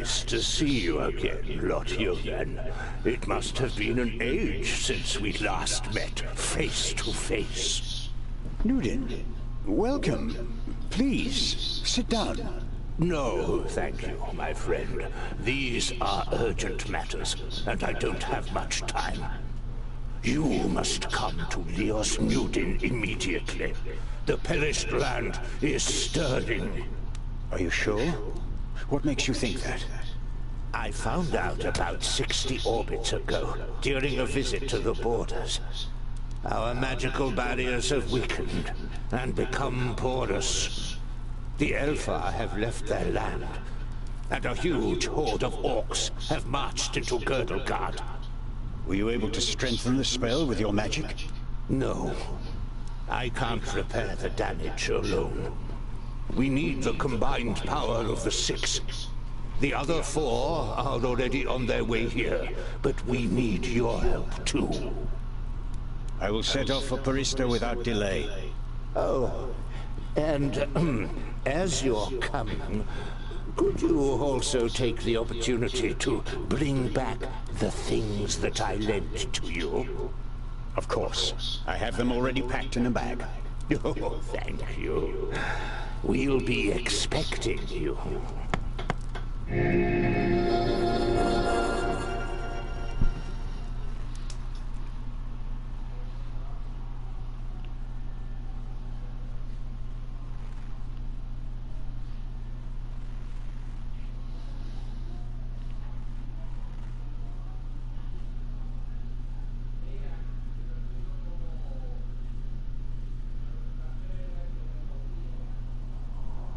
Nice to see you again, Lotjoven. It must have been an age since we last met face to face. Nudin, welcome. Please, sit down. No, thank you, my friend. These are urgent matters, and I don't have much time. You must come to Leos Nudin immediately. The perished land is stirring. Are you sure? What makes you think that? I found out about 60 orbits ago, during a visit to the borders. Our magical barriers have weakened and become porous. The Elfar have left their land, and a huge horde of orcs have marched into Girdlegard. Were you able to strengthen the spell with your magic? No. I can't repair the damage alone. We need the combined power of the 6. The other 4 are already on their way here, but we need your help too. I will set off for Parista without delay. Oh, and as you're coming, could you also take the opportunity to bring back the things that I lent to you? Of course. I have them already packed in a bag. Oh, thank you. We'll be expecting you.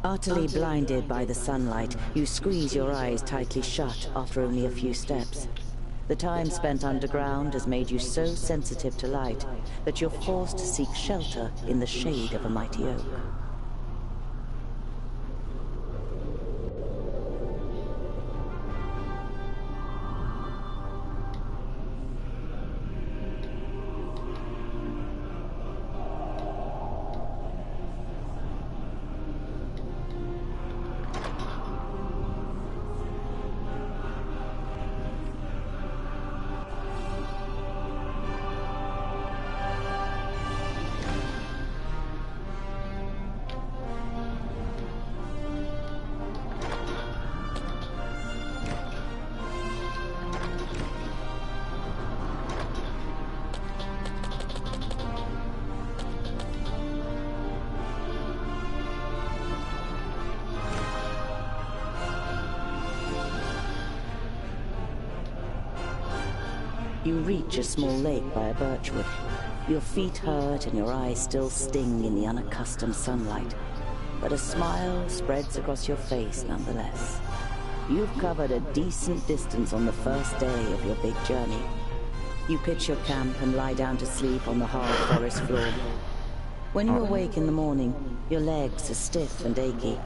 Utterly blinded by the sunlight, you squeeze your eyes tightly shut after only a few steps. The time spent underground has made you so sensitive to light that you're forced to seek shelter in the shade of a mighty oak. You reach a small lake by a birchwood. Your feet hurt and your eyes still sting in the unaccustomed sunlight, but a smile spreads across your face nonetheless. You've covered a decent distance on the first day of your big journey. You pitch your camp and lie down to sleep on the hard forest floor. When you awake in the morning, your legs are stiff and achy.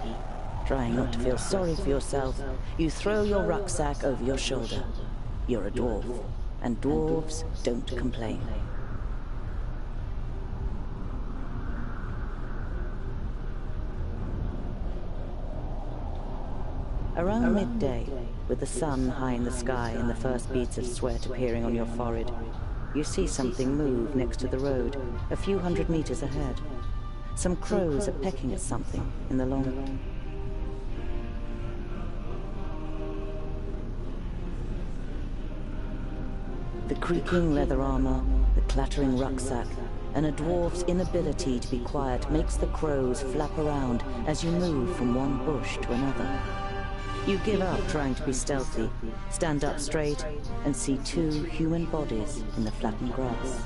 Trying not to feel sorry for yourself, you throw your rucksack over your shoulder. You're a dwarf, and dwarves don't complain. Around midday, with the sun high in the sky and the first beads of sweat appearing on your forehead, you see something move next to the road, a few hundred meters ahead. Some crows are pecking at something in the long... The creaking leather armor, the clattering rucksack, and a dwarf's inability to be quiet makes the crows flap around as you move from one bush to another. You give up trying to be stealthy, stand up straight, and see two human bodies in the flattened grass.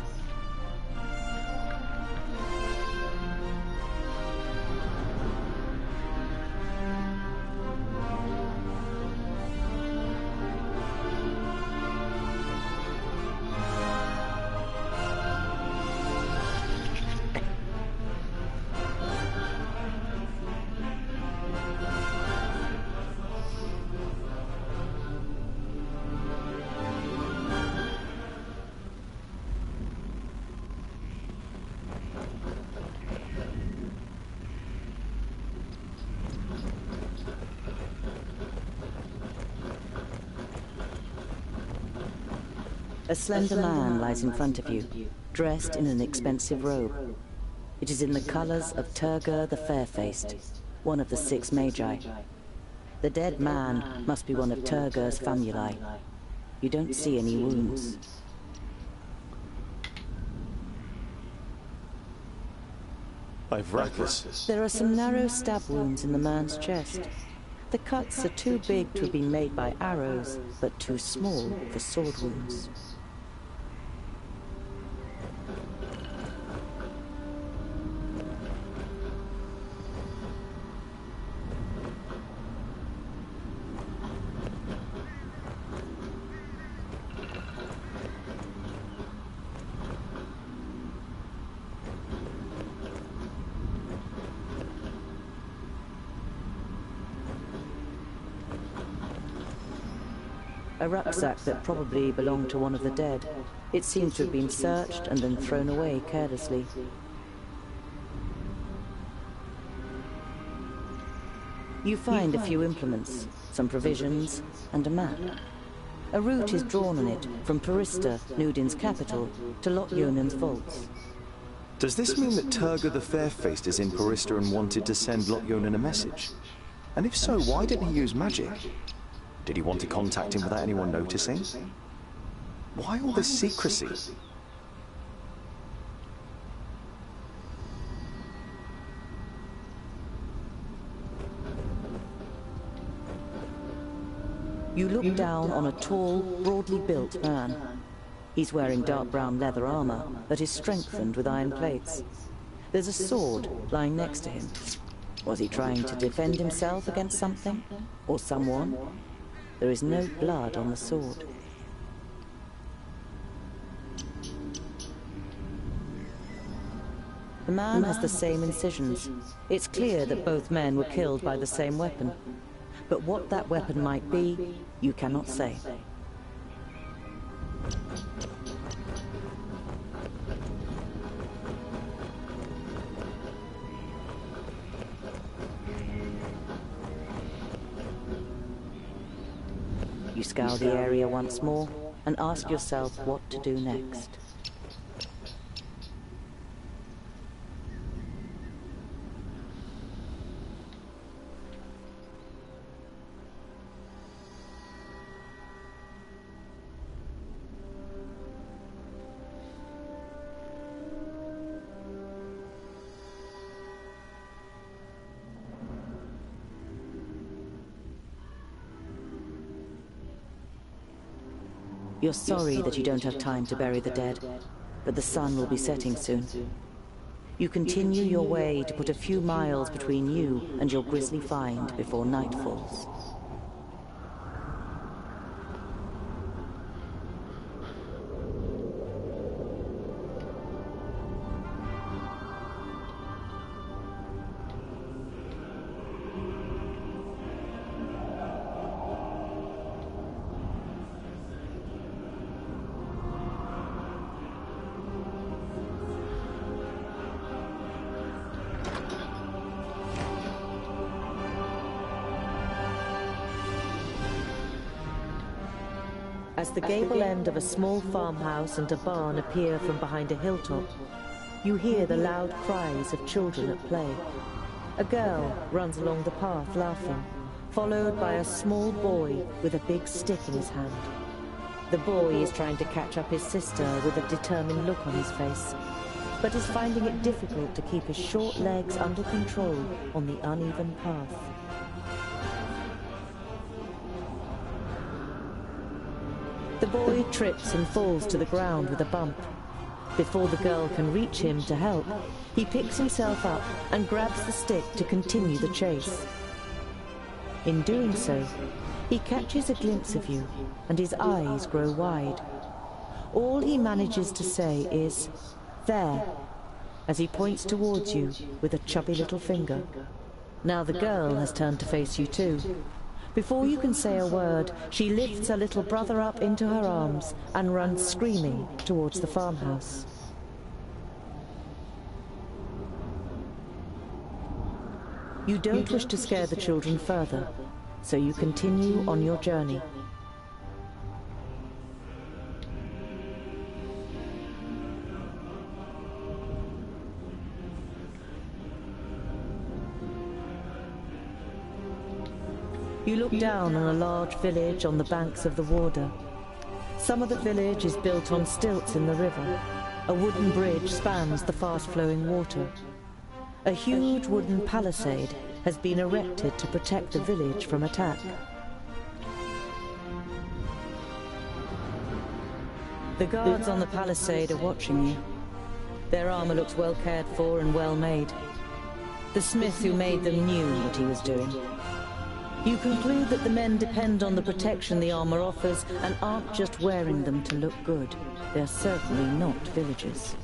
A slender man lies in front of you, dressed in an expensive robe. It is in the colors of Turgur the Fair-Faced, one of the 6 Magi. The dead man must be one of Turgur's famuli. You don't see any wounds. I've read this. There are some narrow stab wounds in the man's chest. The cuts are too big to have been made by arrows, but too small for sword wounds. A rucksack that probably belonged to one of the dead. It seems to have been searched and then thrown away carelessly. You find a few implements, some provisions, and a map. A route is drawn on it from Porista, Nudin's capital, to Lot-Yonan's vaults. Does this mean that Turgur the Fair-Faced is in Porista and wanted to send Lot-Yonan a message? And if so, why didn't he use magic? Did he want to contact him without anyone noticing? Why all this secrecy? You look down on a tall, broadly built man. He's wearing dark brown leather armor that is strengthened with iron plates. There's a sword lying next to him. Was he trying to defend himself against something? Or someone? There is no blood on the sword. The man has the same incisions. It's clear that both men were killed by the same weapon. But what that weapon might be, you cannot say. You scour the area once more and ask yourself what to do next. You're sorry that you don't have time to bury the dead, but the sun will be setting soon. You continue your way to put a few miles between you and your grisly find before night falls. As the gable end of a small farmhouse and a barn appear from behind a hilltop, you hear the loud cries of children at play. A girl runs along the path laughing, followed by a small boy with a big stick in his hand. The boy is trying to catch up his sister with a determined look on his face, but is finding it difficult to keep his short legs under control on the uneven path. The boy trips and falls to the ground with a bump. Before the girl can reach him to help, he picks himself up and grabs the stick to continue the chase. In doing so, he catches a glimpse of you, and his eyes grow wide. All he manages to say is, "There," as he points towards you with a chubby little finger. Now the girl has turned to face you too. Before you can say a word, she lifts her little brother up into her arms and runs screaming towards the farmhouse. You don't wish to scare the children further, so you continue on your journey. You look down on a large village on the banks of the Warder. Some of the village is built on stilts in the river. A wooden bridge spans the fast-flowing water. A huge wooden palisade has been erected to protect the village from attack. The guards on the palisade are watching you. Their armor looks well cared for and well made. The smith who made them knew what he was doing. You conclude that the men depend on the protection the armor offers and aren't just wearing them to look good. They're certainly not villagers.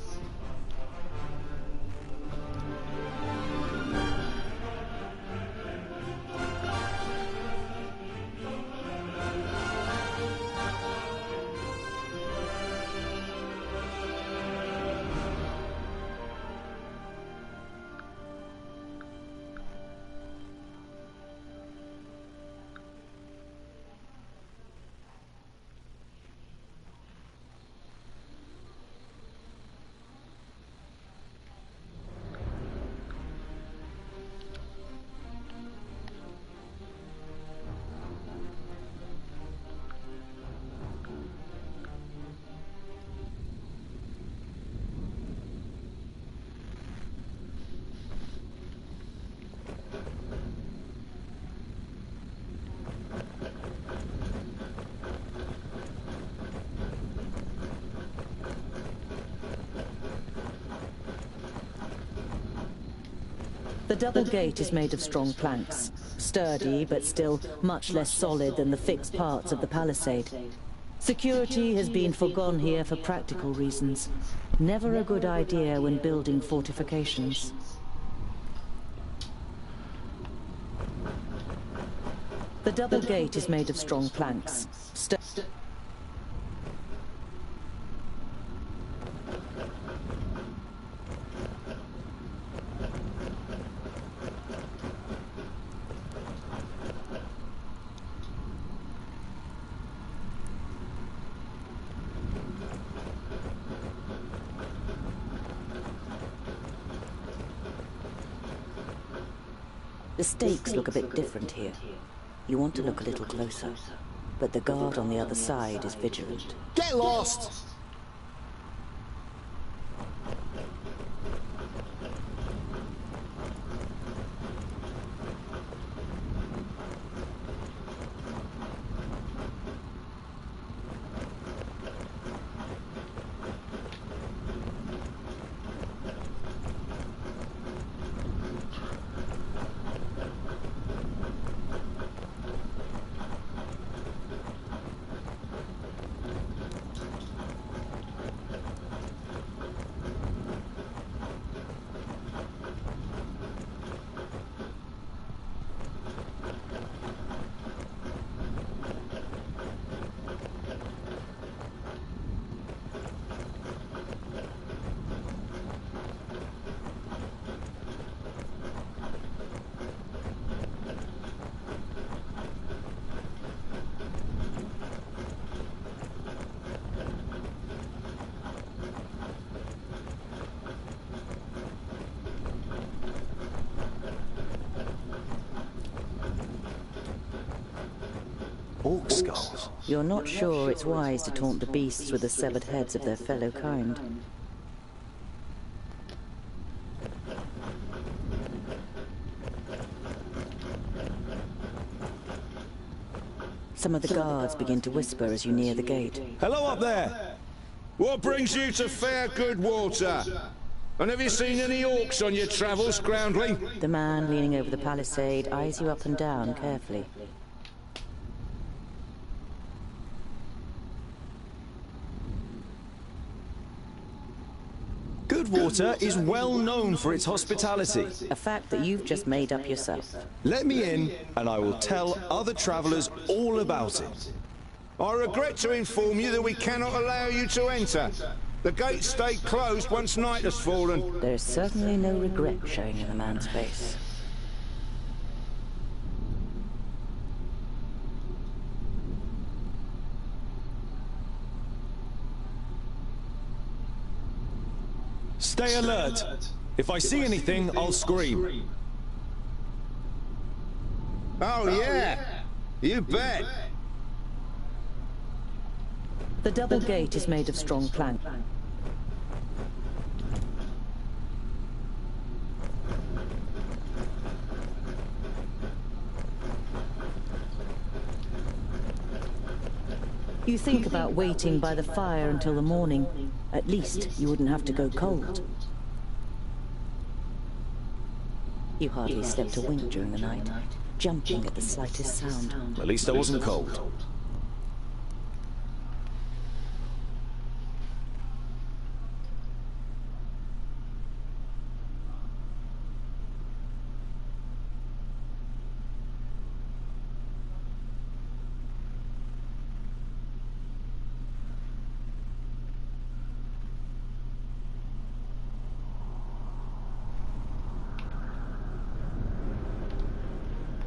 The double gate is made of strong planks, sturdy but still much less solid than the fixed parts of the palisade. Security has been forgone here for practical reasons. Never a good idea when building fortifications. The double gate is made of strong planks. The stakes look a bit different here. You want to look a little closer, but the guard on the other side is vigilant. Get lost! Orc skulls. You're not sure it's wise to taunt the beasts with the severed heads of their fellow kind. Some of the guards begin to whisper as you near the gate. Hello up there! What brings you to fair good water? And have you seen any orcs on your travels, Groundling? The man leaning over the palisade eyes you up and down carefully. Goodwater is well known for its hospitality. A fact that you've just made up yourself. Let me in, and I will tell other travelers all about it. I regret to inform you that we cannot allow you to enter. The gates stay closed once night has fallen. There's certainly no regret showing in the man's face. Stay alert. If I see anything, I'll scream. Oh yeah, You bet. The double gate is made of strong plank. You think about waiting by the fire until the morning. At least you wouldn't have to go cold. You hardly slept a wink during the night, jumping at the slightest sound. At least I wasn't cold.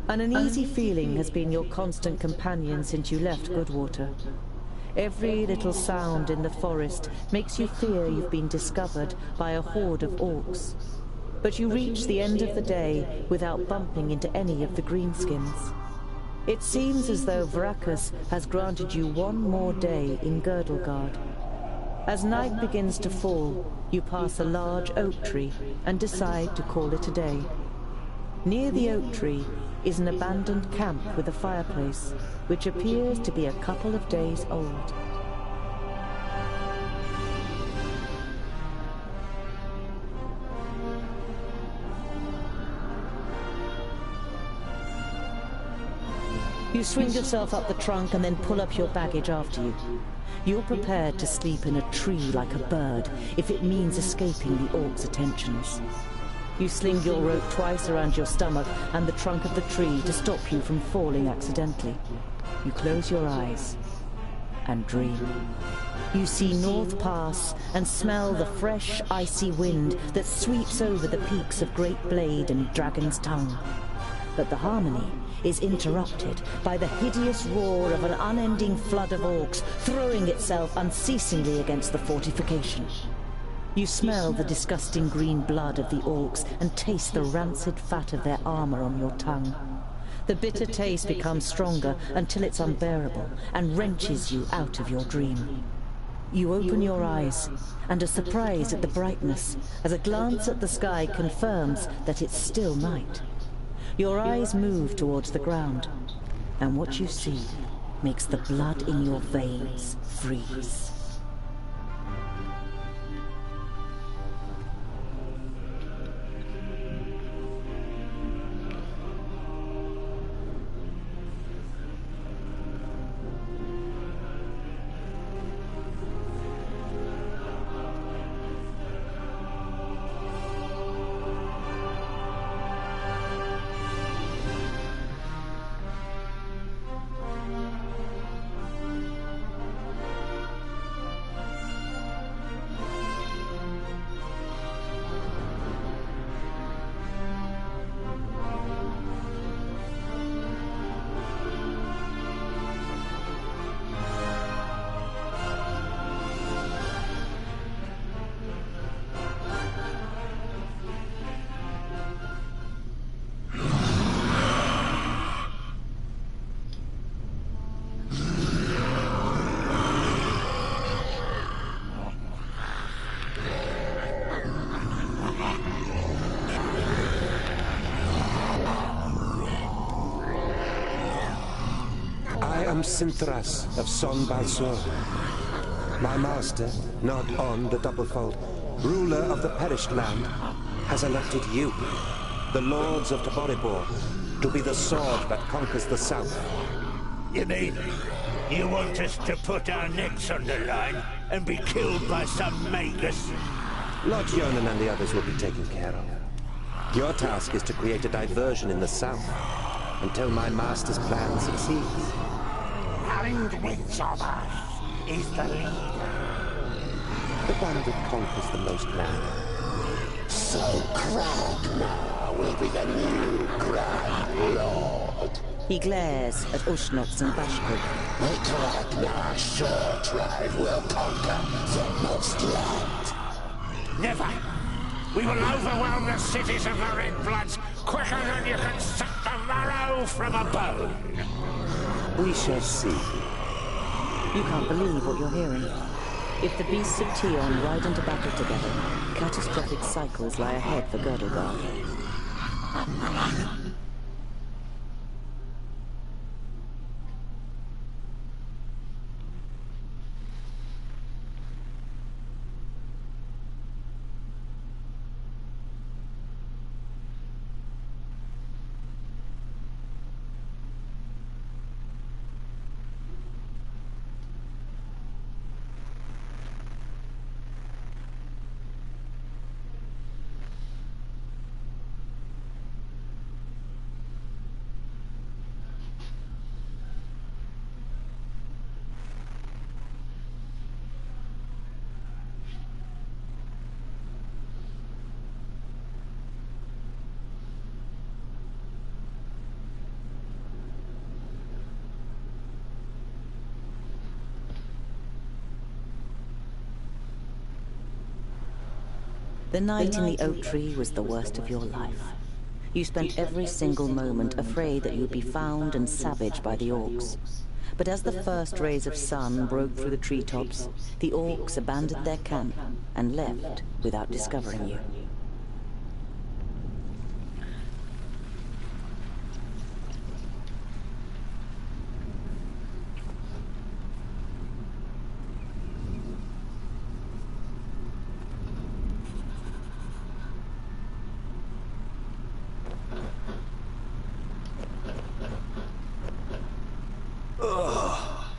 An uneasy feeling has been your constant companion since you left Goodwater. Every little sound in the forest makes you fear you've been discovered by a horde of orcs. But you reach the end of the day without bumping into any of the greenskins. It seems as though Vrakas has granted you one more day in Girdlegard. As night begins to fall, you pass a large oak tree and decide to call it a day. Near the oak tree is an abandoned camp with a fireplace, which appears to be a couple of days old. You swing yourself up the trunk and then pull up your baggage after you. You're prepared to sleep in a tree like a bird if it means escaping the orcs' attentions. You sling your rope twice around your stomach and the trunk of the tree to stop you from falling accidentally. You close your eyes and dream. You see North Pass and smell the fresh, icy wind that sweeps over the peaks of Great Blade and Dragon's Tongue. But the harmony is interrupted by the hideous roar of an unending flood of orcs throwing itself unceasingly against the fortification. You smell the disgusting green blood of the orcs and taste the rancid fat of their armor on your tongue. The bitter taste becomes stronger until it's unbearable and wrenches you out of your dream. You open your eyes and are surprised at the brightness as a glance at the sky confirms that it's still night. Your eyes move towards the ground, and what you see makes the blood in your veins freeze. I am Sinthras of Son Balsor. My master, not on the Doublefold, ruler of the perished land, has elected you, the lords of Taboribor, to be the sword that conquers the south. You mean you want us to put our necks on the line and be killed by some magus? Lord Yonan and the others will be taken care of. Your task is to create a diversion in the south until my master's plan succeeds. And which of us is the leader? The one that conquers the most land. So Kragnar will be the new Grand Lord. He glares at Ushnox and Bashkuk. The Kragnar short tribe will conquer the most land. Never! We will overwhelm the cities of the Red Bloods quicker than you can suck the marrow from a bone. We shall see. You can't believe what you're hearing. If the beasts of Tion ride into battle together, catastrophic cycles lie ahead for Girdlegard. The night in the oak tree was the worst of your life. You spent every single moment afraid that you'd be found and savaged by the orcs. But as the first rays of sun broke through the treetops, the orcs abandoned their camp and left without discovering you.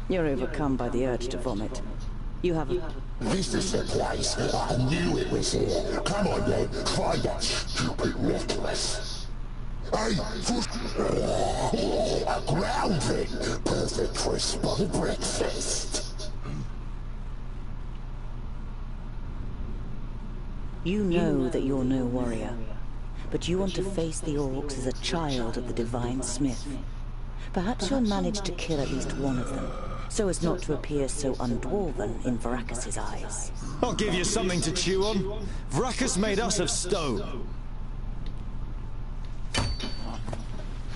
You're overcome by the urge to vomit. You have a... This is the place. I knew it was here. Come on then, try that stupid necklace. Hey, grounding. Perfect for a spotted breakfast. You know that you're no warrior, but you want to face the orcs as a child of the Divine Smith. Perhaps you'll manage to kill at least one of them, so as not to appear so undwarven in Varacus's eyes. I'll give you something to chew on. Varacus made us of stone.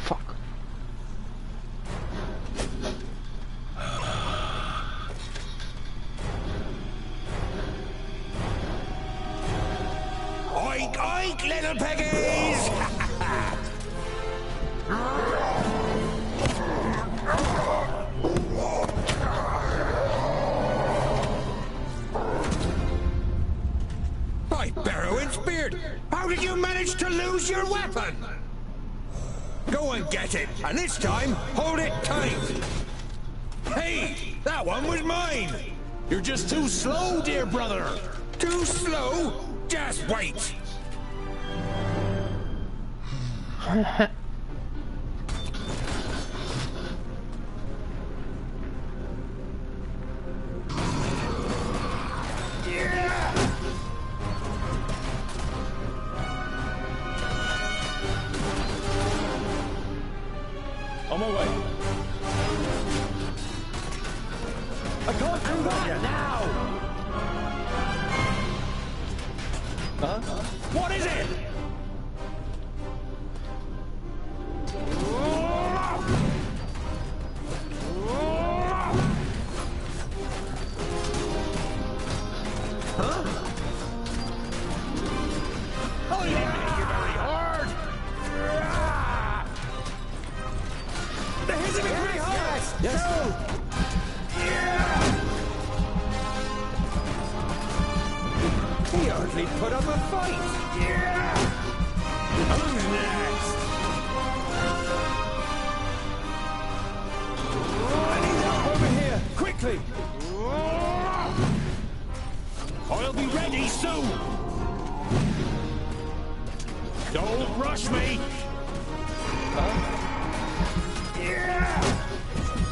Fuck. Oink, oink, little piggies! By Barrowin's beard! How did you manage to lose your weapon? Go and get it, and this time, hold it tight! Hey, that one was mine! You're just too slow, dear brother! Too slow? Just wait! On my way. I can't do that yet. Now! Huh? What is it? Huh? Oh, you didn't hit you very hard. They're hitting me pretty hard! Yes! He hardly put up a fight! Who's next? I need help over here! Quickly! I'll be ready soon! Don't rush me!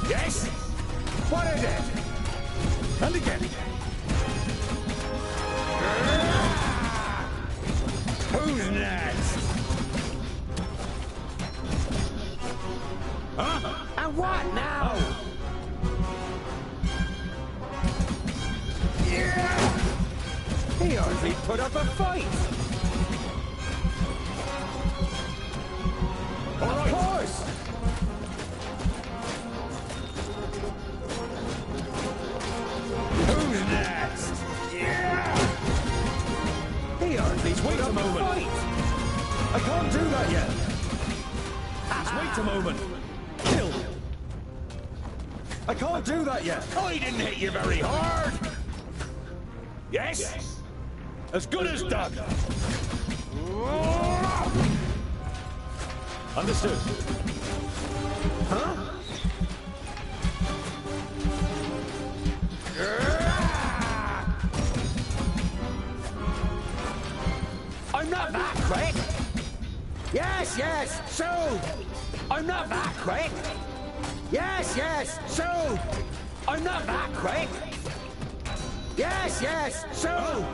Yes? What is it? And again. Who's next? Huh? And what now? He hardly put up a fight. All right. Of course. I can't do that yet. Wait a moment. Kill. I can't do that yet. I didn't hit you very hard. Yes? As good as done. Understood. Huh? I'm not that quick. Yes, yes, so. I'm not that quick. Yes, yes, so. I'm not that quick. Yes, yes, so.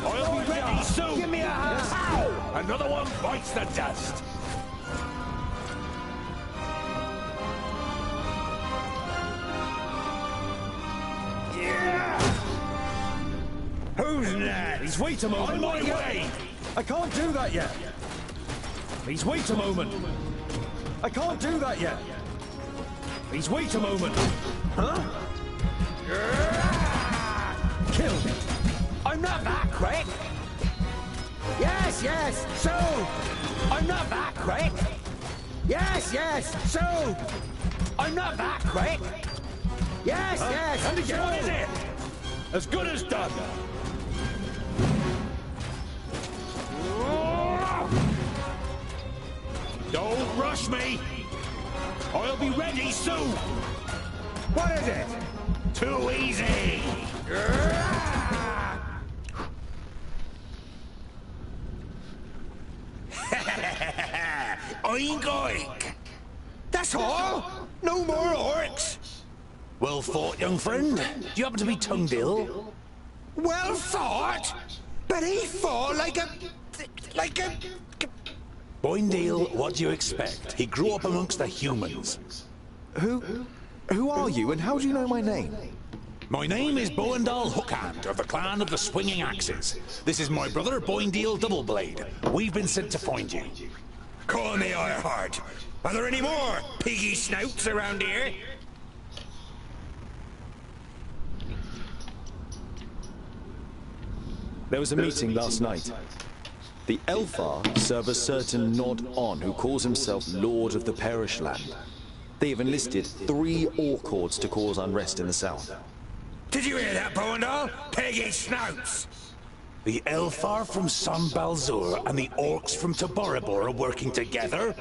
I'll be ready soon. Give me a hand. Ow! Another one bites the dust. Who's next? Please wait a moment. On my way. I can't do that yet. Please wait a moment. I can't do that yet. Please wait a moment. Huh? Kill. I'm not that quick. Yes, yes, so. I'm not that quick. Yes, yes, so. I'm not that quick. Yes, yes, and again. What is it? As good as done. Don't rush me. I'll be ready soon. What is it? Too easy. Oink oink. That's all? No more orcs? Well fought, young friend. Do you happen to be tongued ill? Well fought? But he fought like a... Boindale, what do you expect? He grew up amongst the humans. Who are you, and how do you know my name? My name is Boindale Hookhand, of the clan of the Swinging Axes. This is my brother, Boindale Doubleblade. We've been sent to find you. Call me Ironheart. Are there any more piggy snouts around here? There was a meeting last night. The Elfar serve a certain Nod-On who calls himself Lord of the Perish Land. They have enlisted 3 Orc hordes to cause unrest in the south. Did you hear that, Boindale? Piggy snouts! The Elfar from San Balzur and the Orcs from Taboribor are working together?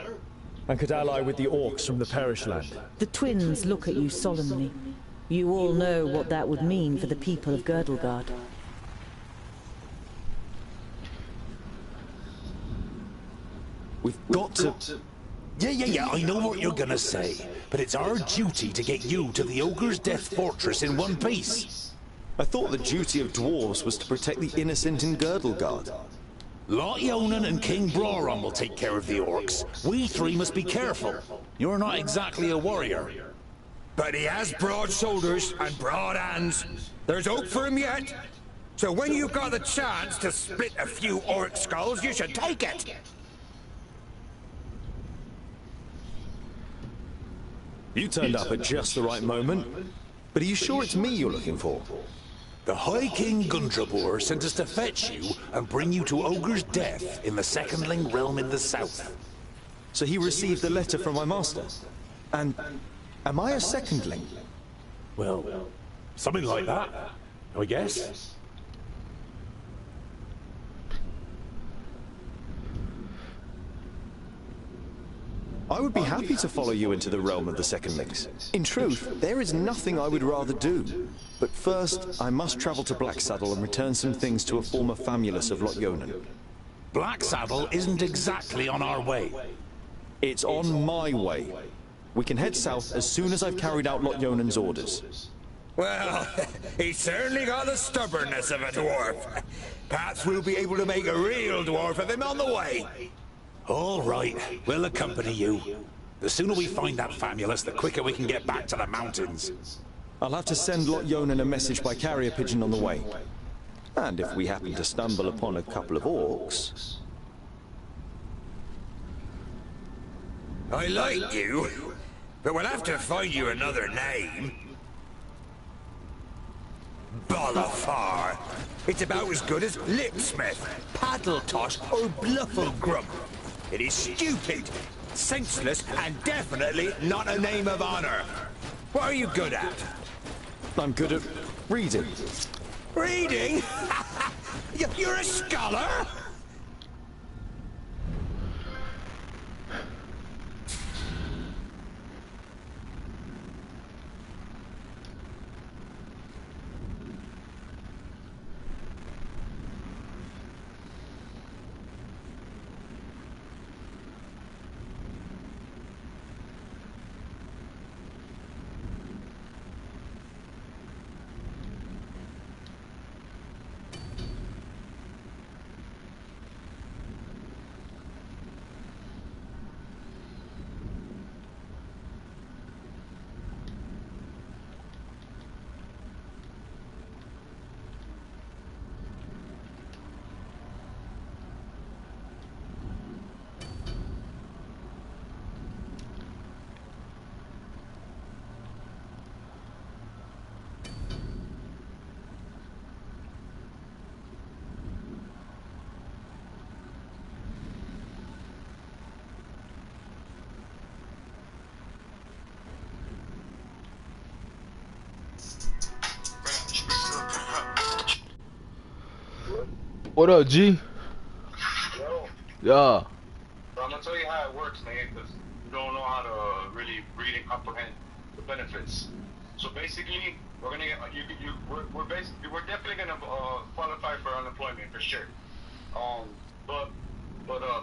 And could ally with the Orcs from the Perish Land. The twins look at you solemnly. You all know what that would mean for the people of Girdlegard. We've got to... Yeah, I know what you're gonna say. But it's our duty to get you to the Ogre's Death Fortress in one piece. I thought the duty of dwarves was to protect the innocent in Girdlegard. Lot Yonan and King Broron will take care of the orcs. We 3 must be careful. You're not exactly a warrior. But he has broad shoulders and broad hands. There's hope for him yet. So when you've got the chance to split a few orc skulls, you should take it. You turned up at just the right moment. But are you sure it's me you're looking for? The High King Gundrabur sent us to fetch you and bring you to Ogre's Death in the Secondling realm in the south. So he received the letter from my master? And am I a secondling? Well, something like that, I guess. I would be happy to follow you into the realm of the secondlings. In truth, there is nothing I would rather do. But first, I must travel to Blacksaddle and return some things to a former famulus of Lot Yonan. Blacksaddle isn't exactly on our way. It's on my way. We can head south as soon as I've carried out Lot Yonan's orders. Well, he's certainly got the stubbornness of a dwarf. Perhaps we'll be able to make a real dwarf of him on the way. All right, we'll accompany you. The sooner we find that famulus, the quicker we can get back to the mountains. I'll have to send Lot Yonan a message by carrier pigeon on the way. And if we happen to stumble upon a couple of orcs... I like you, but we'll have to find you another name. Bolafar. It's about as good as Lipsmith, Paddletosh, or Blufflegrump. It is stupid, senseless, and definitely not a name of honor. What are you good at? I'm good at reading. Reading? You're a scholar? What up, G? Yo. Yeah. So I'm gonna tell you how it works, man, because you don't know how to really read and comprehend the benefits. So basically, we're gonna get we're definitely gonna qualify for unemployment for sure. But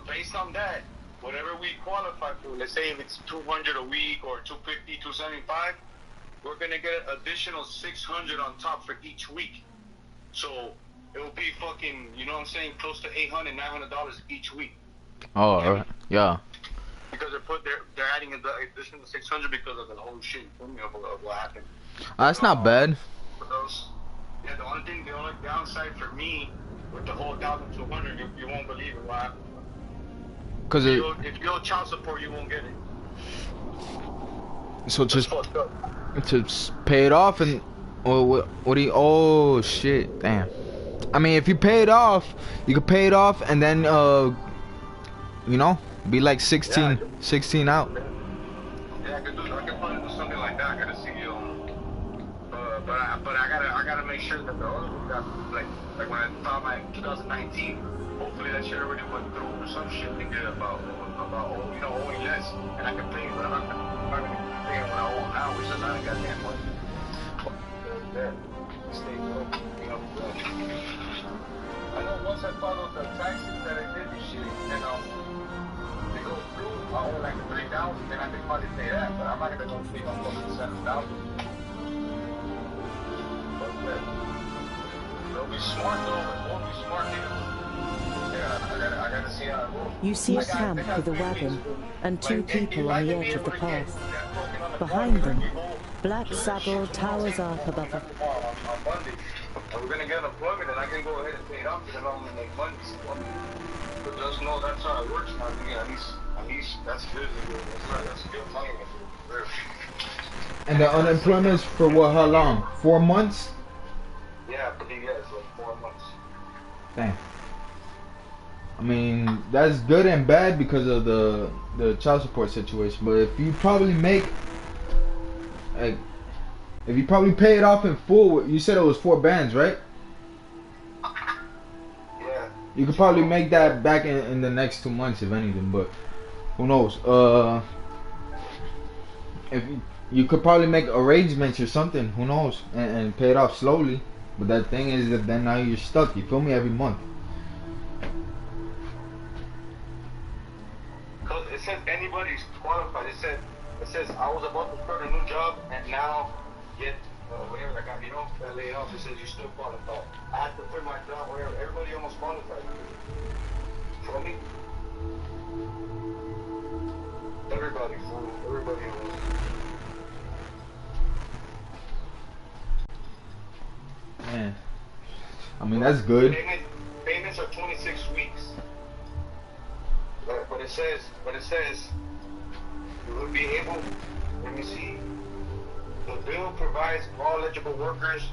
based on that, whatever we qualify for, let's say if it's 200 a week or 250, 275, we're gonna get an additional 600 on top for each week. So it will be fucking, you know what I'm saying, close to $800, $900 each week. Oh, alright. Yeah. Because they're adding the additional 600 because of the whole shit, of what happened. That's not bad. Yeah, the only downside for me with the whole 1,200, you won't believe it. What happened? Cause if you owe child support, you won't get it. So just to pay it off and what do you? Oh shit! Damn. I mean, if you pay it off, you can pay it off and then you know, be like 16 out. Yeah, I can probably do something like that. I gotta see but I gotta make sure that the other one got like when I filed my 2019, hopefully that shit already went through or some shit to get about owing less, and I can pay what I'm gonna pay what I owe now, which is not a goddamn money. Stay low, I know once I followed the taxes that I did this shit, and they go through, I owe like 3,000, then I can probably pay that, but I'm not gonna go pay on 7,000. It'll be smart though, it won't be smart either. Yeah, I gotta see how it goes. You see a camp with a wagon and two people on the edge of the path. Behind them, Black Saddle towers up above a... On Monday, we're gonna get unemployment and I can go ahead and pay it off because I don't make money. But just know that's how it works now. At least that's good. That's good money. And the unemployment is for what? How long? 4 months? Yeah, I believe it's like 4 months. Damn. I mean, that's good and bad because of the child support situation. But if you probably make, like, if you probably pay it off in full, you said it was 4 bands, right? Yeah. You could probably make that back in the next 2 months, if anything. But who knows? If you could probably make arrangements or something, who knows, and pay it off slowly. But that thing is that then now you're stuck. You feel me? Every month. Because it says anybody's qualified. It says I was about to start a new job and now get whatever I got, that laid off. It says you still qualified. I had to quit my job. Whatever. Everybody almost qualified. Feel me? Everybody almost. Man, I mean that's good. Payments are 26 weeks. But it says you will be able, let me see, the bill provides all eligible workers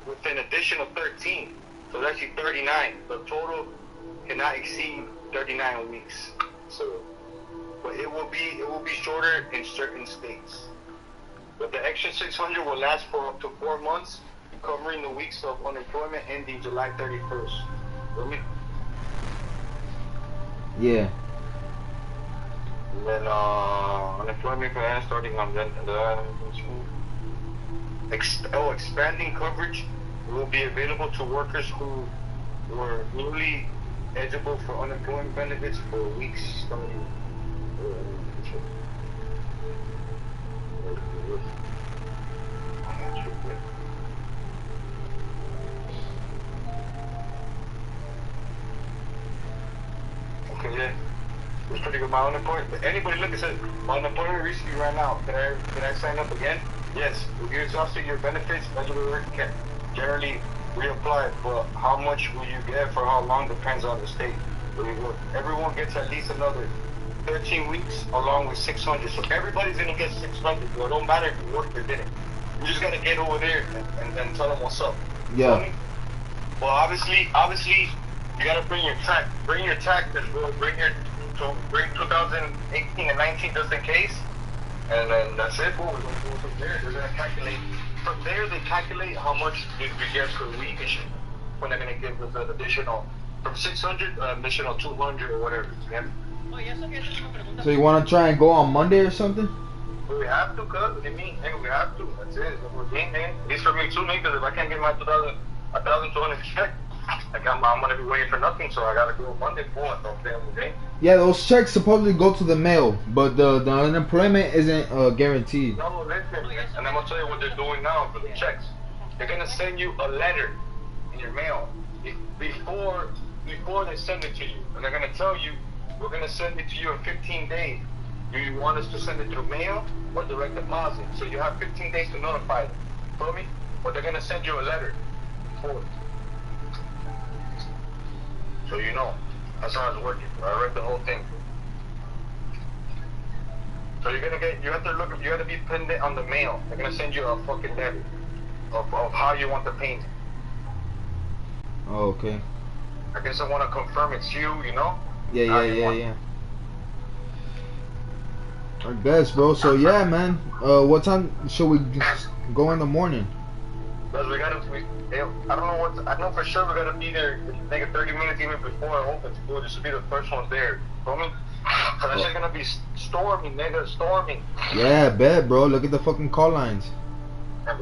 with an additional 13. So that's actually 39. The total cannot exceed 39 weeks. So, but it will be shorter in certain states. But the extra 600 will last for up to 4 months, covering the weeks of unemployment ending July 31st. Feel me? Yeah. And then unemployment plan starting on expanding coverage will be available to workers who were newly eligible for unemployment benefits for weeks starting. Okay, yeah. It's pretty good. My unemployment. Anybody look at it? My unemployment recently ran out. Can I sign up again? Yes. If you exhausted your benefits, eligible worker can generally reapply. But how much will you get for how long depends on the state where you work. Everyone gets at least another 13 weeks along with 600. So everybody's gonna get 600. So it don't matter if you worked or didn't. You just gotta get over there and tell them what's up. Yeah. Well, obviously, you gotta bring your tax. Bring your taxes, bro. Bring 2018 and 19 just in case. And then that's it, bro. We're gonna go from there. They're gonna calculate. From there, they calculate how much did we get per week and shit. When they're gonna give us an additional, from 600, additional 200 or whatever. Yeah. So you want to try and go on Monday or something? We have to, cuz. What do you mean? Nigga, we have to. That's it. We're game, nigga. At least for me too, nigga, because if I can't get my 1,200 check, I'm gonna be waiting for nothing, so I gotta go Monday for it, don't damn game. Yeah, those checks supposedly go to the mail, but the unemployment isn't guaranteed. No, listen, and I'm gonna tell you what they're doing now for the checks. They're gonna send you a letter in your mail before they send it to you, and they're gonna tell you, we're gonna send it to you in 15 days. Do you want us to send it through mail or direct deposit? So you have 15 days to notify them. Feel me? But they're gonna send you a letter for it. So you know. That's how it's working. I read the whole thing. So you have to be pendant on the mail. They're gonna send you a fucking letter of how you want the paint. Oh, okay. I guess I want to confirm it's you, you know? Yeah. I guess, bro. So yeah, man. What time should we go in the morning? Because I know for sure we gotta be there like 30 minutes even before it opens. We'll just be the first ones there. Feel me? So that shit's gonna be storming, nigga, storming. Yeah, bet, bro. Look at the fucking call lines. No,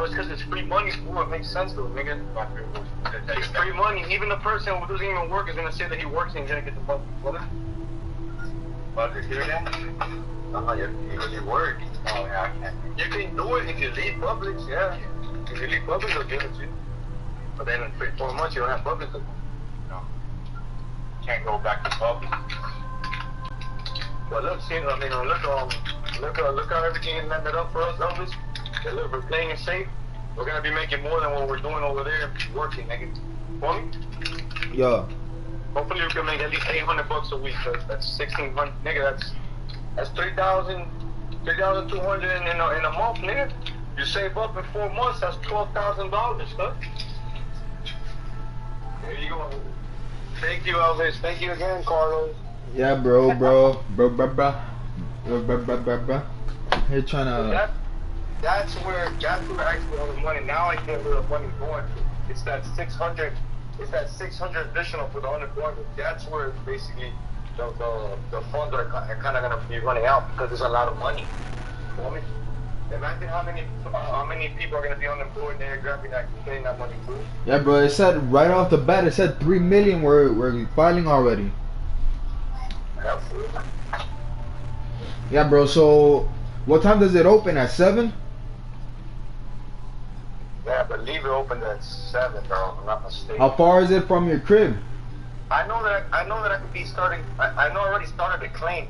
it's because it's free money. Ooh, it makes sense though, nigga. It's free money. Even the person who doesn't even work is gonna say that he works and he's gonna get the fuck. What? You hear that? You work. Oh, yeah, I can't. You can do it if you leave Publix, yeah. If you leave Publix, they'll give it to you. But then in 3-4 months, you don't have Publix. No. Can't go back to Publix. But look, look how everything is landed up for us, Elvis. Yeah, look, we're playing it safe. We're gonna be making more than what we're doing over there, working, nigga. For me? Yeah. Hopefully we can make at least $800 a week. That's 1,600, nigga. That's 3,200 in a month, nigga. You save up in 4 months, that's $12,000, huh? There you go. Thank you, Elvis. Thank you again, Carlos. Yeah, bro. You're trying to. That's where actually all the money. Now I get where the money's going. It's that 600. It's that 600 additional for the unemployment. That's where basically the funds are kind of gonna be running out because there's a lot of money. You know what I mean? Imagine how many people are gonna be unemployed. They're getting that money too. Yeah, bro. It said right off the bat. It said 3 million were filing already. Absolutely. Yeah, bro. So, what time does it open? At 7? Yeah, I believe it opened at 7, though. If I'm not mistaken. How far is it from your crib? I know that I could be starting. I know I already started the claim.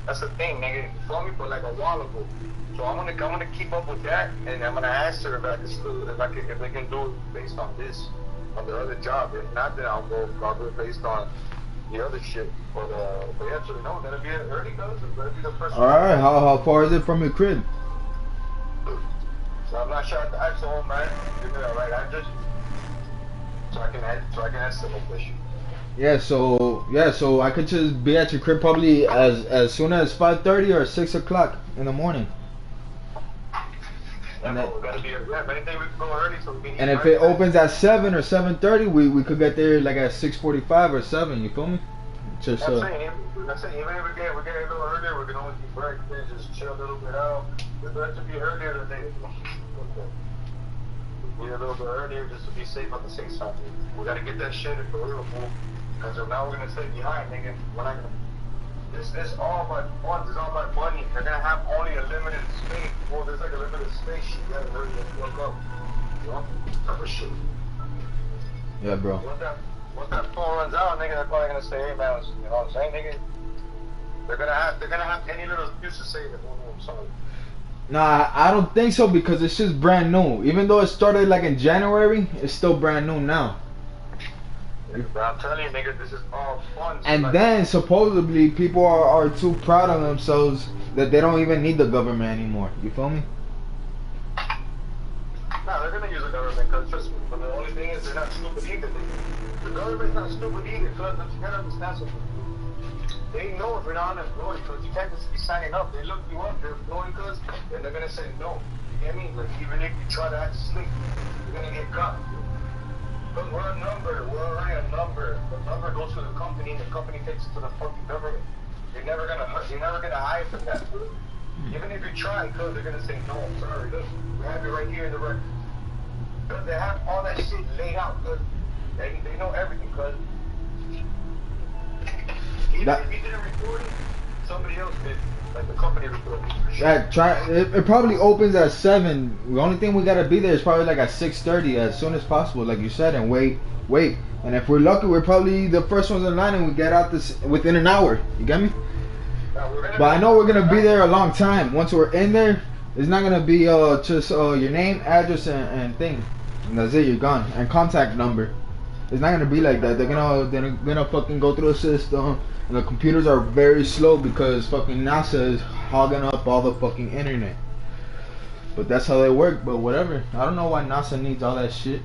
That's the thing, nigga. You told me for like a while ago. So I'm gonna keep up with that, and I'm gonna ask her if they can do it based on this. on the other job. If not, then I'll go based on the other shit. But yeah, so no, that'll be early, cuz. That'll be the first. All right, how far is it from your crib? So I'm not sure at the actual home, man. Give me the right address, so I can estimate this shit. Yeah, so I could just be at your crib probably as soon as 5:30 or 6 o'clock in the morning. And, we gotta be, if anything, we can go early so we can. And if it opens at 7 or 7:30, we could get there like at 6:45 or 7. You feel me? Just I'm saying, even if we get a little earlier, we can always be break, just chill a little bit out. It's better to be earlier today. Be a little bit earlier just to be safe on the safe side. We gotta get that shit for real, fool. Because now we're gonna stay behind, nigga. We're not gonna. This all my funds, it's all my money. They're gonna have only a limited space. Well, there's like a limited space. You gotta hurry the fuck up. You know? Type of shit. Yeah, bro. Once that phone runs out, nigga, they're probably gonna say, hey man, you know what I'm saying, nigga? They're gonna have any little excuse to say that. I'm sorry. Nah, I don't think so because it's just brand new. Even though it started like in January, it's still brand new now. But I'm telling you, nigga, this is all fun. And like, then supposedly people are too proud of themselves that they don't even need the government anymore. You feel me? Nah, they're gonna use the government because trust me. But the only thing is they're not stupid either. The government's not stupid either because you gotta understand something. They know if you're not unemployed because you can't just be signing up. They look you up, they're employed because then they're gonna say no. You get me? Like even if you try to act slick, you're gonna get caught. Because we're a number, we're already a number. The number goes to the company and the company takes it to the fucking government. You're never gonna hide from that. Even if you try, because they're gonna say no, I'm sorry, look, we have it right here in the record. Because they have all that shit laid out, because they know everything, because even if you didn't record it, somebody else did. Like the company recorded it. It probably opens at 7. The only thing we gotta be there is probably like at 6:30 as soon as possible, like you said, and wait. And if we're lucky, we're probably the first ones in line, and we get out this within an hour. You get me? But I know we're gonna be there a long time. Once we're in there, it's not gonna be just your name, address, and thing. And that's it. You're gone. And contact number. It's not gonna be like that. They're gonna fucking go through a system. And the computers are very slow because fucking NASA is hogging up all the fucking internet. But that's how they work, but whatever. I don't know why NASA needs all that shit.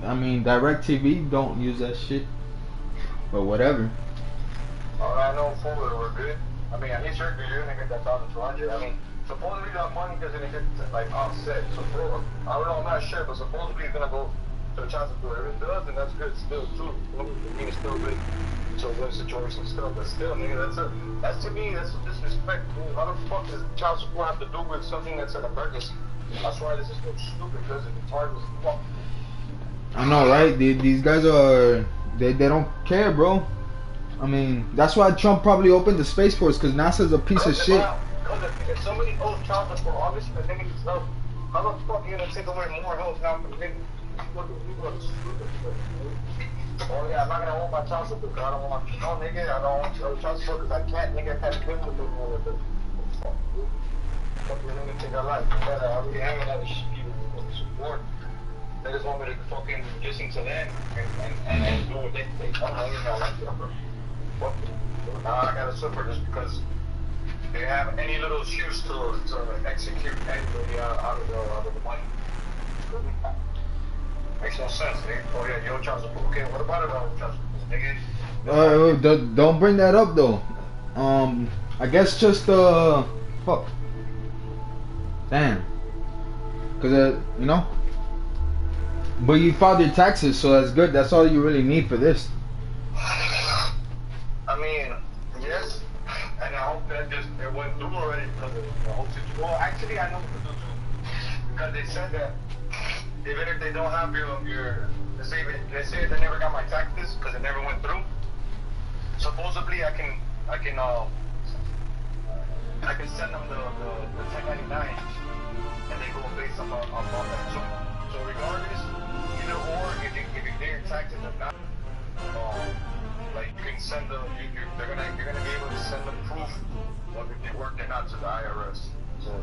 I mean, DirecTV don't use that shit. But whatever. All I know for it, we're good. I mean, at least you're gonna get that 1,200. I mean, supposedly that money doesn't get like offset. So I don't know, I'm not sure, but supposedly it's gonna go to the child support. If it does, then that's good still too. I mean, it's still good. So good situation still, but still, nigga, that's to me, that's disrespect. Dude. How the fuck does child support have to do with something that's an emergency? That's why this is so stupid, because it's hard as fuck. I know, right? These guys are, they don't care, bro. I mean, that's why Trump probably opened the Space Force, because NASA's a piece of shit. If somebody owes child support, obviously the nigga needs help. How the fuck are you gonna take away more help now from niggas? People are stupid. Oh yeah, I'm not gonna hold my child support because I don't want no nigga, I don't want child support because I can't, nigga, I can't live with them all of it. Fuck you nigga think I like. I already have another shit people support. They just want me to fucking listen to them and do what they think. I don't even know like that, bro. Fuck them. So now I gotta suffer just because they have any little excuse to execute anybody out of the money. Makes no sense, nigga. Oh yeah, you owe child support. Okay, what about it on child support, nigga? Don't bring that up though. I guess just fuck. Damn. Cause you know. But you filed your taxes, so that's good. That's all you really need for this. I mean, yes, and I hope that it went through already because of the whole situation. Well, actually, I know what to do too, because they said that. Even if they don't have your let's say they never got my taxes because it never went through. Supposedly I can send them the 1099 and they go based on that. So regardless, either or if you clear your taxes or not, like you can send you're gonna be able to send them proof of if you worked or not to the IRS. So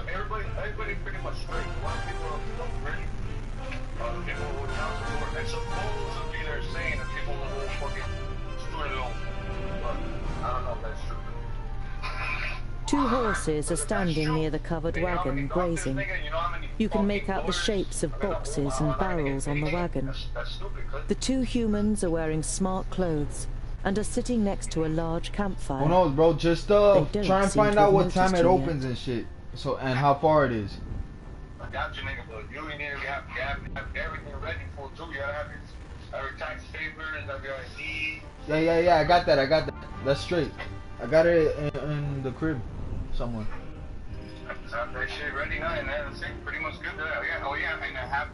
everybody pretty much straight. A lot of people don't people with child support, and supposedly they're saying that people will fucking student loan, but I don't know if that's true. Two horses are standing near the covered wagon, grazing. You can make out the shapes of boxes and barrels on the wagon. The two humans are wearing smart clothes and are sitting next to a large campfire. Who knows, bro? Just try and find out what time it opens and shit. So, and how far it is. I got you, nigga, but you need to have everything ready for it too. You gotta have your tax papers, have your ID. Yeah, I got that. That's straight. I got it in the crib somewhere. Have that shit ready now, and that's it. Pretty much good there. Yeah. Oh yeah, and have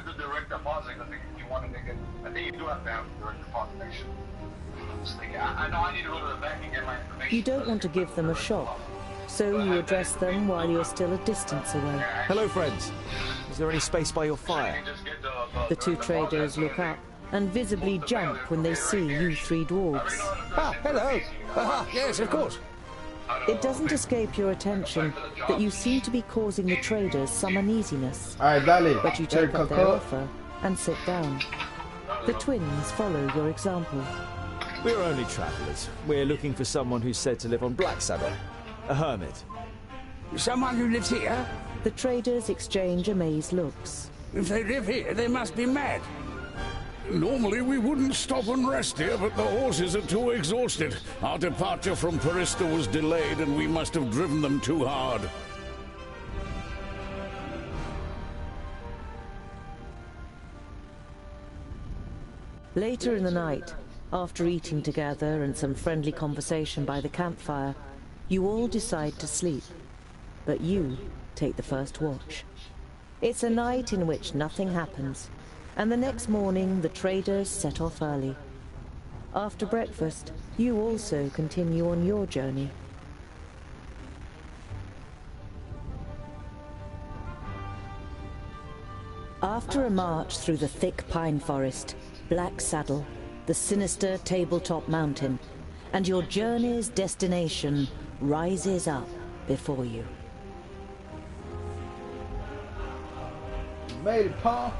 the direct deposit. I think if you want to make it, I think you do have to have the direct deposit. Make sure. I know I need to go to the bank and get my information. You don't want to give them a shock, so you address them while you're still a distance away. Hello, friends. Is there any space by your fire? The two traders look up and visibly jump when they see you three dwarves. Ah, hello. Yes, of course. It doesn't escape your attention that you seem to be causing the traders some uneasiness. Alright, dale. But you take up their offer and sit down. The twins follow your example. We're only travellers. We're looking for someone who's said to live on Blacksaddle. A hermit. Someone who lives here? The traders exchange amazed looks. If they live here, they must be mad. Normally we wouldn't stop and rest here, but the horses are too exhausted. Our departure from Parista was delayed and we must have driven them too hard. Later in the night, after eating together and some friendly conversation by the campfire, you all decide to sleep. But you take the first watch. It's a night in which nothing happens, and the next morning the traders set off early. After breakfast, you also continue on your journey. After a march through the thick pine forest, Blacksaddle, the sinister tabletop mountain, and your journey's destination rises up before you. Made it, Paul.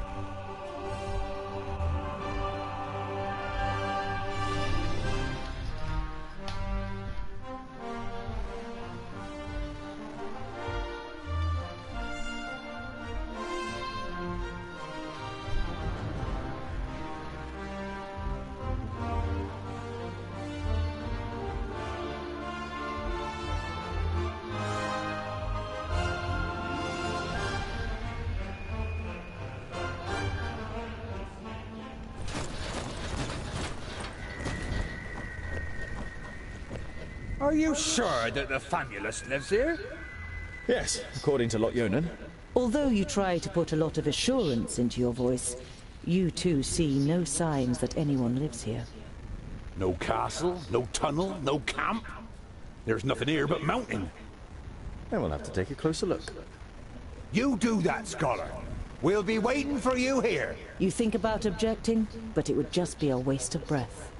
Are you sure that the Famulus lives here? Yes, according to Lot-Yonan. Although you try to put a lot of assurance into your voice, you too see no signs that anyone lives here. No castle, no tunnel, no camp. There's nothing here but mountain. Then we'll have to take a closer look. You do that, scholar. We'll be waiting for you here. You think about objecting, but it would just be a waste of breath.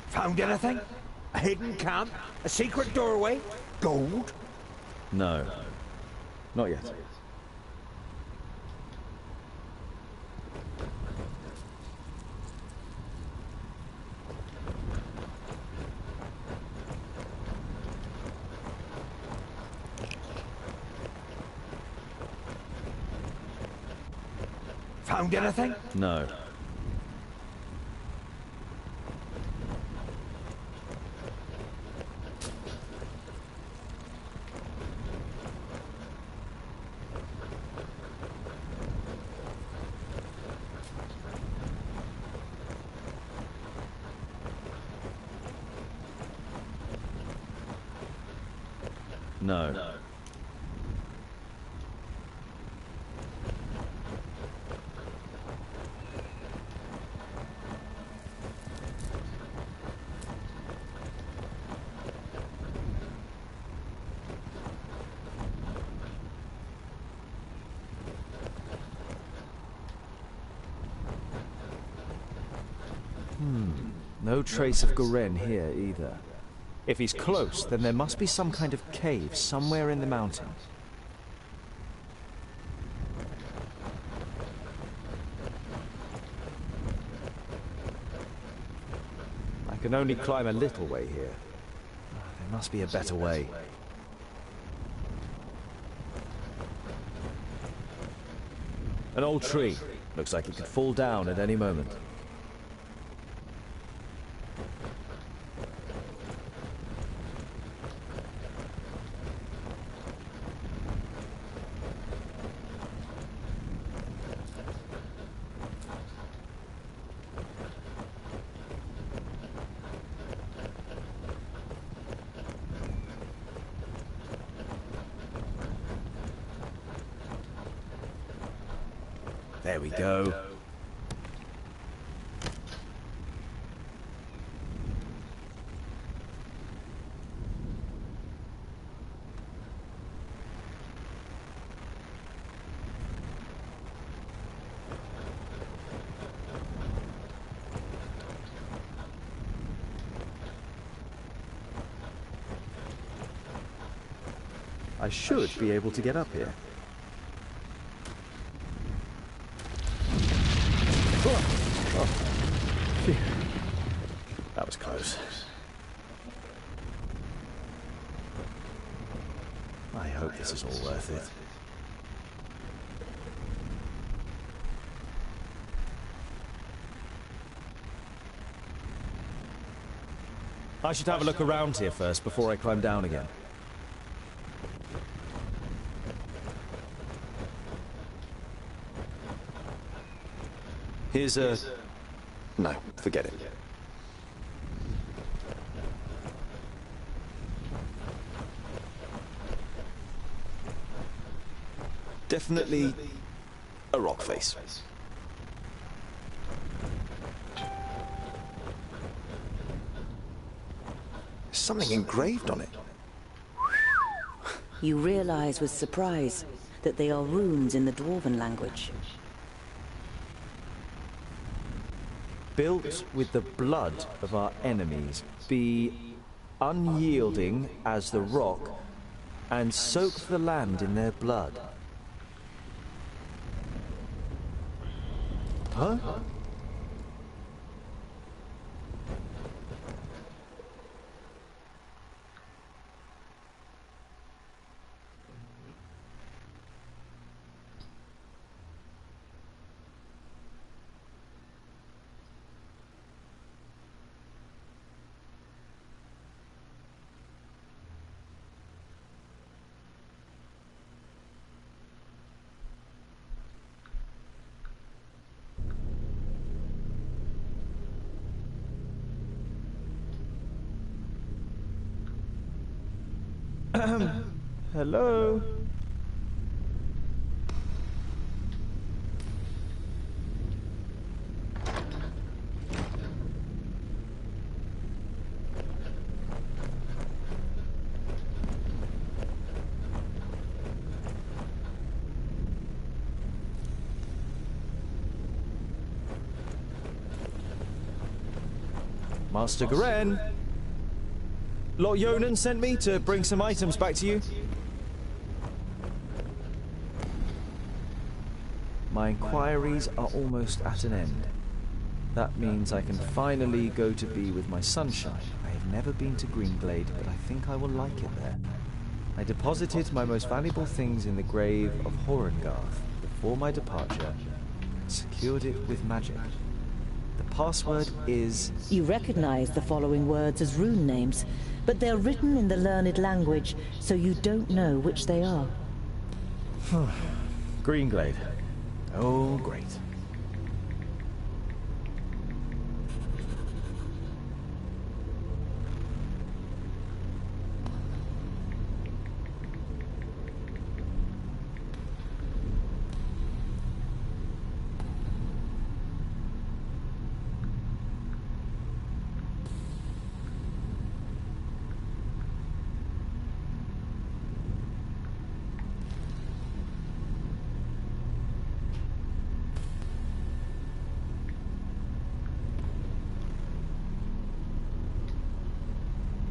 Found anything? A hidden camp? A secret doorway? Gold? No. Not yet. Found anything? No. No. No trace of Garen here either. If he's close, then there must be some kind of cave somewhere in the mountain. I can only climb a little way here. There must be a better way. An old tree. Looks like it could fall down at any moment. There we go. I should be able to get up here. That was close. I hope this is all worth it. I should have a look around here first before I climb down again. Here's a... No, forget it. Definitely a rock face. Something engraved on it. You realize with surprise that they are runes in the Dwarven language. Built with the blood of our enemies, be unyielding as the rock, and soak the land in their blood. Huh? Hello? Master Garen? Lord Yonan sent me to bring some items back to you. My inquiries are almost at an end. That means I can finally go to be with my sunshine. I have never been to Greenglade, but I think I will like it there. I deposited my most valuable things in the grave of Horengarth before my departure and secured it with magic. The password is... You recognize the following words as rune names, but they're written in the learned language, so you don't know which they are. Greenglade. Oh, great.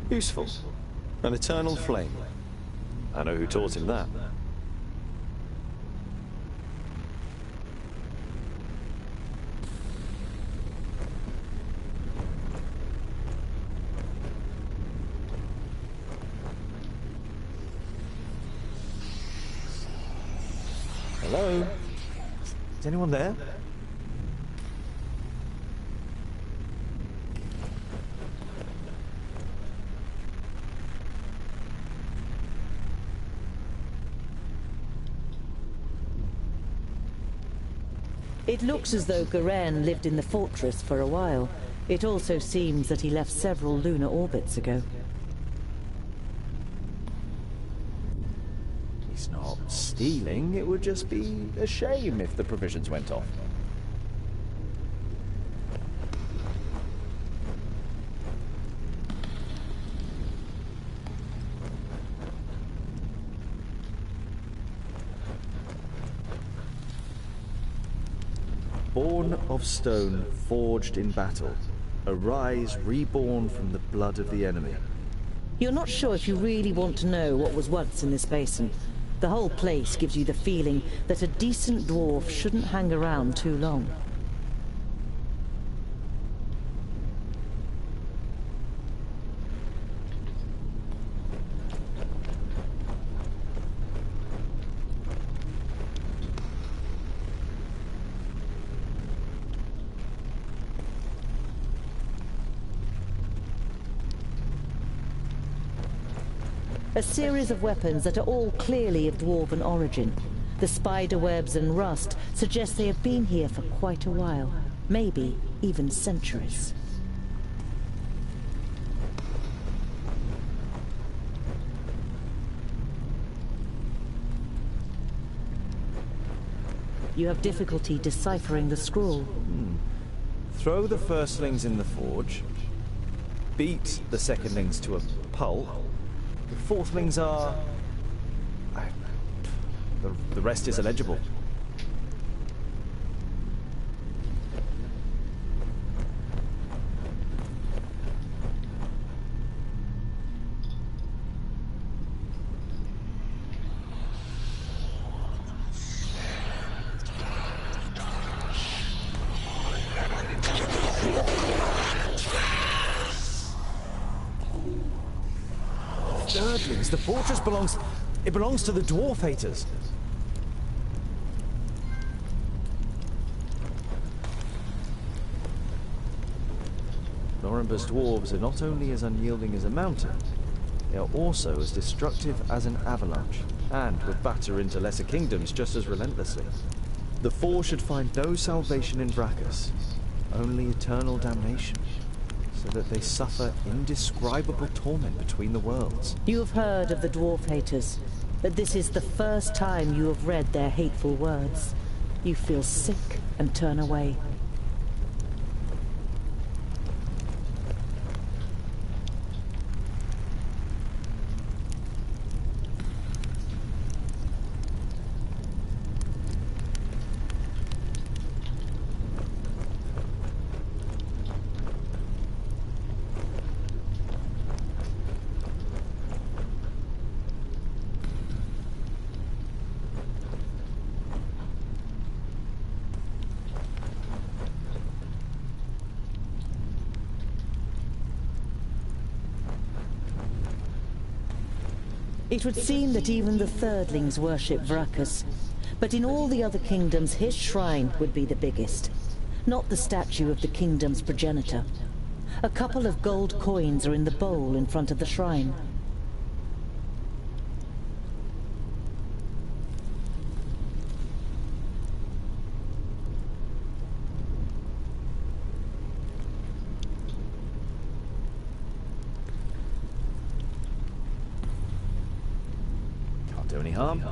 Useful. An eternal flame. I know who taught him that. Hello? Is anyone there? It looks as though Garen lived in the fortress for a while. It also seems that he left several lunar orbits ago. He's not stealing. It would just be a shame if the provisions went off. Born of stone, forged in battle. Arise, reborn from the blood of the enemy. You're not sure if you really want to know what was once in this basin. The whole place gives you the feeling that a decent dwarf shouldn't hang around too long. A series of weapons that are all clearly of dwarven origin. The spider webs and rust suggest they have been here for quite a while, maybe even centuries. You have difficulty deciphering the scroll. Throw the firstlings in the forge. Beat the secondlings to a pulp. The fourthlings are... The rest is illegible. Nerdlings, the fortress belongs... It belongs to the dwarf haters. Norimber's dwarves are not only as unyielding as a mountain, they are also as destructive as an avalanche, and would batter into lesser kingdoms just as relentlessly. The Four should find no salvation in Brachus, only eternal damnation, so that they suffer indescribable torment between the worlds. You have heard of the dwarf haters, but this is the first time you have read their hateful words. You feel sick and turn away. It would seem that even the Thirdlings worship Vrachus, but in all the other kingdoms his shrine would be the biggest, not the statue of the kingdom's progenitor. A couple of gold coins are in the bowl in front of the shrine. Do any harm?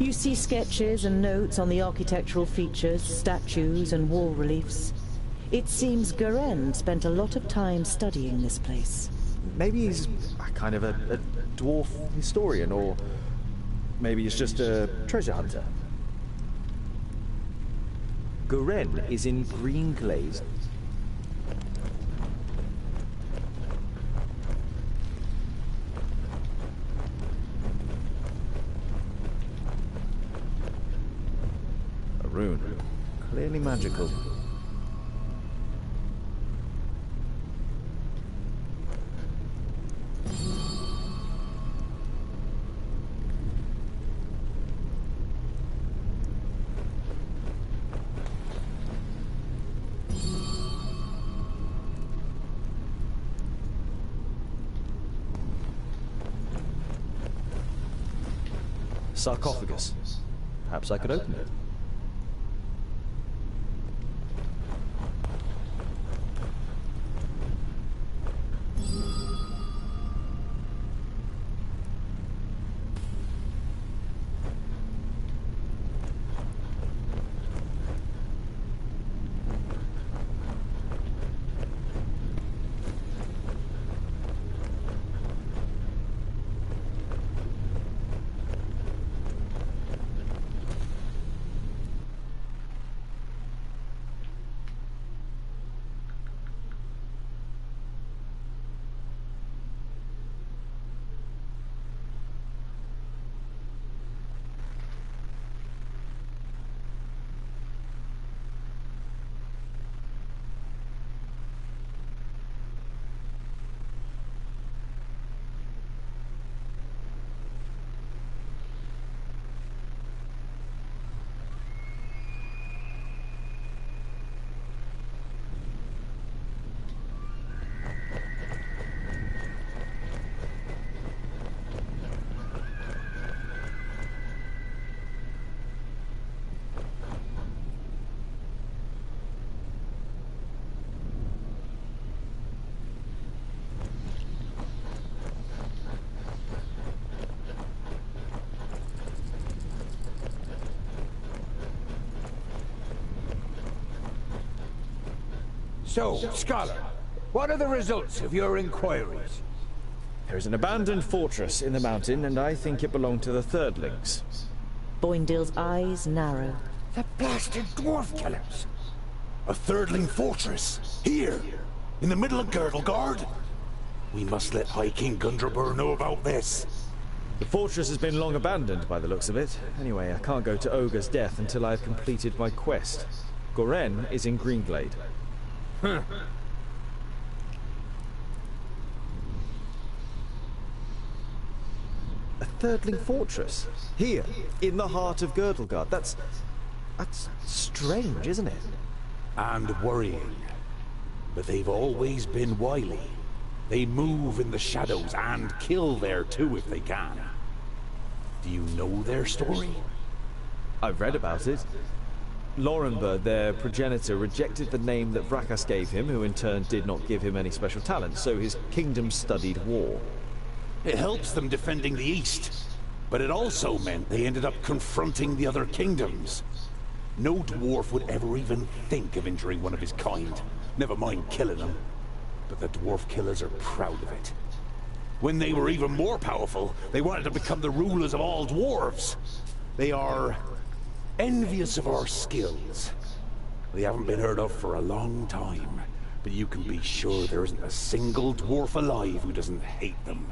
You see sketches and notes on the architectural features, statues and wall reliefs. It seems Garen spent a lot of time studying this place. Maybe he's kind of a dwarf historian, or maybe he's just a treasure hunter. Garen is in Greenglade. A rune. Clearly magical. Sarcophagus. Perhaps I could open it. So, Scholar, what are the results of your inquiries? There is an abandoned fortress in the mountain, and I think it belonged to the Thirdlings. Boindale's eyes narrow. The blasted dwarf killers! A Thirdling fortress? Here? In the middle of Girdlegard? We must let High King Gundrabur know about this. The fortress has been long abandoned by the looks of it. Anyway, I can't go to Ogre's death until I've completed my quest. Garen is in Greenglade. Huh. A Thirdling fortress? Here, in the heart of Girdlegard. That's strange, isn't it? And worrying. But they've always been wily. They move in the shadows and kill there too if they can. Do you know their story? I've read about it. Lorenberg, their progenitor, rejected the name that Vrakas gave him, who in turn did not give him any special talent, so his kingdom studied war. It helps them defending the East, but it also meant they ended up confronting the other kingdoms. No dwarf would ever even think of injuring one of his kind, never mind killing them. But the dwarf killers are proud of it. When they were even more powerful, they wanted to become the rulers of all dwarves. They are envious of our skills. They haven't been heard of for a long time, but you can be sure there isn't a single dwarf alive who doesn't hate them.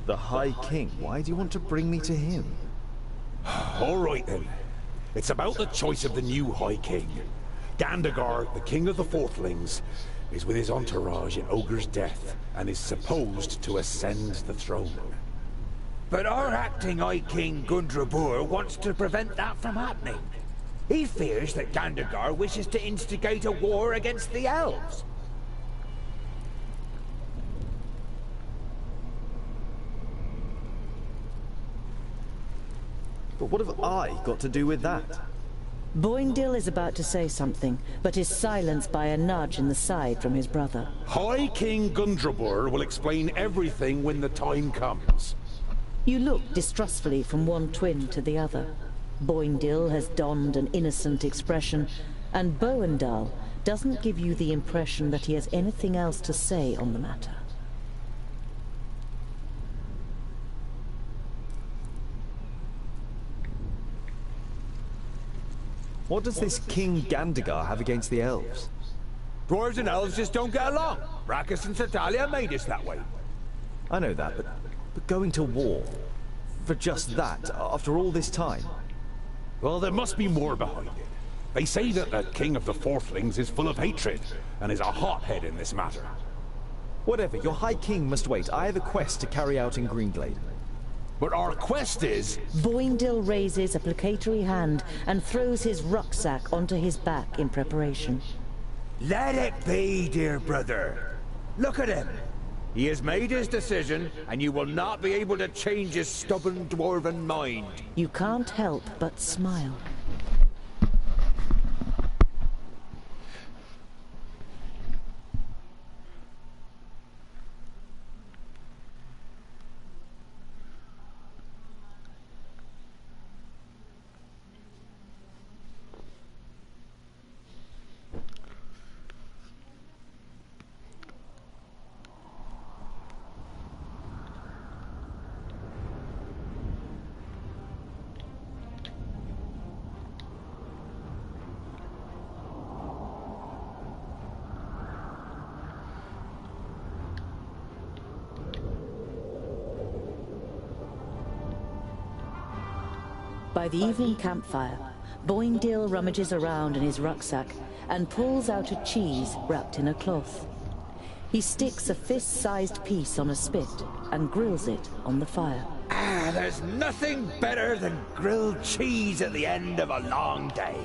The High King? Why do you want to bring me to him? All right then. It's about the choice of the new High King. Gandagar, the king of the Fourthlings, is with his entourage at Ogre's death, and is supposed to ascend the throne. But our acting High King Gundrabur wants to prevent that from happening. He fears that Gandagar wishes to instigate a war against the elves. But what have I got to do with that? Boindil is about to say something, but is silenced by a nudge in the side from his brother. High King Gundrabur will explain everything when the time comes. You look distrustfully from one twin to the other. Boindil has donned an innocent expression, and Boendal doesn't give you the impression that he has anything else to say on the matter. What does this King Gandagar have against the elves? Dwarves and elves just don't get along. Brachus and Satalia made us that way. I know that, but going to war for just that, after all this time? Well, there must be more behind it. They say that the King of the Fourthlings is full of hatred, and is a hothead in this matter. Whatever, your High King must wait. I have a quest to carry out in Greenglade. But our quest is... Boindil raises a placatory hand and throws his rucksack onto his back in preparation. Let it be, dear brother. Look at him. He has made his decision, and you will not be able to change his stubborn dwarven mind. You can't help but smile. By the evening campfire, Boindil rummages around in his rucksack and pulls out a cheese wrapped in a cloth. He sticks a fist-sized piece on a spit and grills it on the fire. Ah, there's nothing better than grilled cheese at the end of a long day.